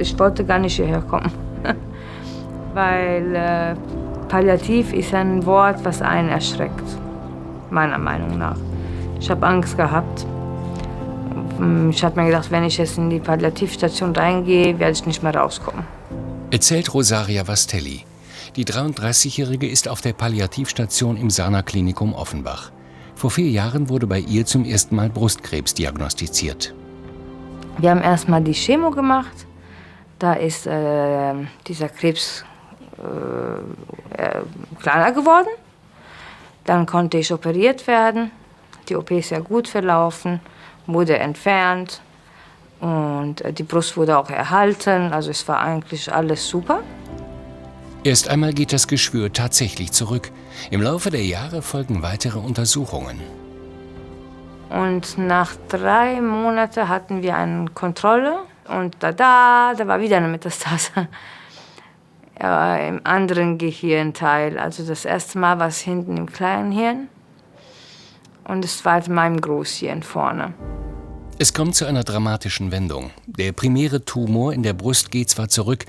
ich wollte gar nicht hierher kommen. Weil Palliativ ist ein Wort, was einen erschreckt, meiner Meinung nach. Ich habe Angst gehabt. Ich habe mir gedacht, wenn ich jetzt in die Palliativstation reingehe, werde ich nicht mehr rauskommen. Erzählt Rosaria Vastelli. Die 33-Jährige ist auf der Palliativstation im Sarner Klinikum Offenbach. Vor 4 Jahren wurde bei ihr zum ersten Mal Brustkrebs diagnostiziert. Wir haben erstmal die Chemo gemacht. Da ist dieser Krebs kleiner geworden. Dann konnte ich operiert werden. Die OP ist ja gut verlaufen, wurde entfernt und die Brust wurde auch erhalten. Also es war eigentlich alles super. Erst einmal geht das Geschwür tatsächlich zurück. Im Laufe der Jahre folgen weitere Untersuchungen. Und nach 3 Monaten hatten wir eine Kontrolle und da war wieder eine Metastase. Ja, im anderen Gehirnteil. Also das erste Mal war es hinten im kleinen Hirn und das zweite Mal im Großhirn vorne. Es kommt zu einer dramatischen Wendung. Der primäre Tumor in der Brust geht zwar zurück,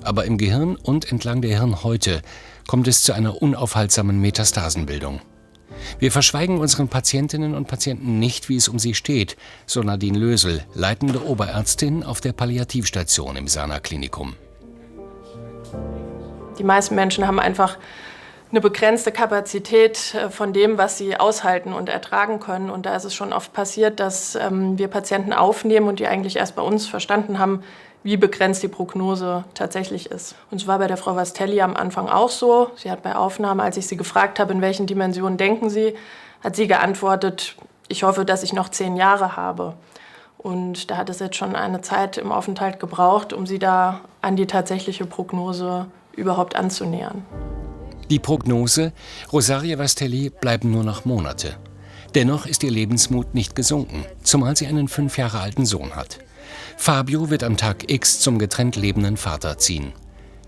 aber im Gehirn und entlang der Hirnhäute kommt es zu einer unaufhaltsamen Metastasenbildung. Wir verschweigen unseren Patientinnen und Patienten nicht, wie es um sie steht, so Nadine Lösel, leitende Oberärztin auf der Palliativstation im Sarner Klinikum. Die meisten Menschen haben einfach eine begrenzte Kapazität von dem, was sie aushalten und ertragen können. Und da ist es schon oft passiert, dass wir Patienten aufnehmen und die eigentlich erst bei uns verstanden haben, wie begrenzt die Prognose tatsächlich ist. Und es war bei der Frau Vastelli am Anfang auch so. Sie hat bei Aufnahme, als ich sie gefragt habe, in welchen Dimensionen denken Sie, hat sie geantwortet, ich hoffe, dass ich noch 10 Jahre habe. Und da hat es jetzt schon eine Zeit im Aufenthalt gebraucht, um sie da an die tatsächliche Prognose überhaupt anzunähern. Die Prognose, Rosaria Vastelli bleiben nur noch Monate. Dennoch ist ihr Lebensmut nicht gesunken, zumal sie einen 5 Jahre alten Sohn hat. Fabio wird am Tag X zum getrennt lebenden Vater ziehen.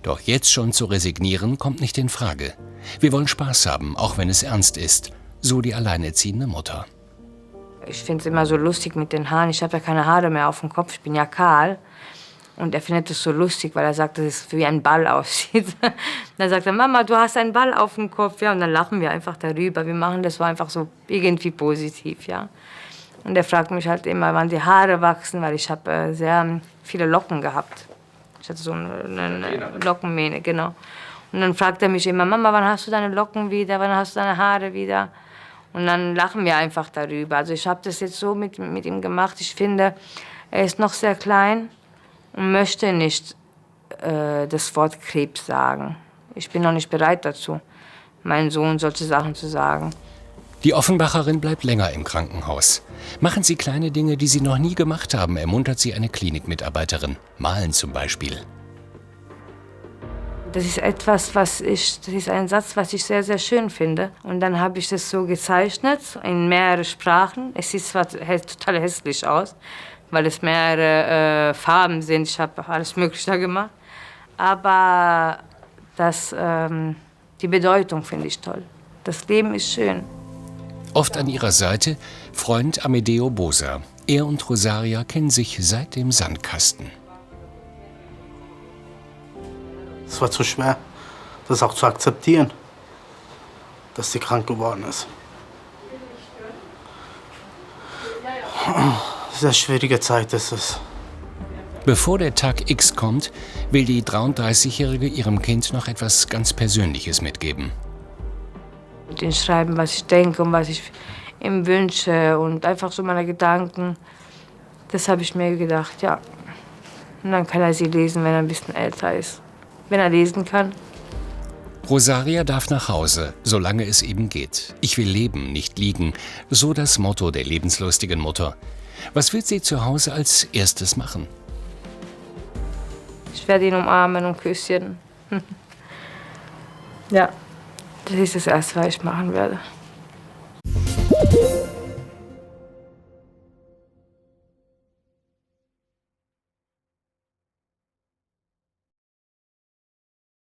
Doch jetzt schon zu resignieren, kommt nicht in Frage. Wir wollen Spaß haben, auch wenn es ernst ist, so die alleinerziehende Mutter. Ich finde es immer so lustig mit den Haaren. Ich habe ja keine Haare mehr auf dem Kopf, ich bin ja kahl. Und er findet es so lustig, weil er sagt, dass es wie ein Ball aussieht. Dann sagt er, Mama, du hast einen Ball auf dem Kopf. Ja, und dann lachen wir einfach darüber. Wir machen das so einfach so irgendwie positiv, ja. Und er fragt mich halt immer, wann die Haare wachsen, weil ich habe sehr viele Locken gehabt. Ich hatte so eine Lockenmähne, genau. Und dann fragt er mich immer, Mama, wann hast du deine Locken wieder, wann hast du deine Haare wieder? Und dann lachen wir einfach darüber. Also ich habe das jetzt so mit ihm gemacht. Ich finde, er ist noch sehr klein und möchte nicht das Wort Krebs sagen. Ich bin noch nicht bereit dazu, meinem Sohn solche Sachen zu sagen. Die Offenbacherin bleibt länger im Krankenhaus. Machen Sie kleine Dinge, die Sie noch nie gemacht haben, ermuntert sie eine Klinikmitarbeiterin. Malen zum Beispiel. Das ist etwas, das ist ein Satz, was ich sehr, sehr schön finde. Und dann habe ich das so gezeichnet in mehrere Sprachen. Es sieht zwar total hässlich aus, weil es mehrere Farben sind. Ich habe alles Mögliche da gemacht. Aber die Bedeutung finde ich toll. Das Leben ist schön. Oft an ihrer Seite Freund Amedeo Bosa. Er und Rosaria kennen sich seit dem Sandkasten. Es war zu schwer, das auch zu akzeptieren, dass sie krank geworden ist. Sehr schwierige Zeit ist es. Bevor der Tag X kommt, will die 33-Jährige ihrem Kind noch etwas ganz Persönliches mitgeben. Mit ihm schreiben, was ich denke und was ich ihm wünsche und einfach so meine Gedanken. Das habe ich mir gedacht, ja. Und dann kann er sie lesen, wenn er ein bisschen älter ist. Wenn er lesen kann. Rosaria darf nach Hause, solange es eben geht. Ich will leben, nicht liegen. So das Motto der lebenslustigen Mutter. Was wird sie zu Hause als erstes machen? Ich werde ihn umarmen und küssen. Ja, das ist das Erste, was ich machen werde.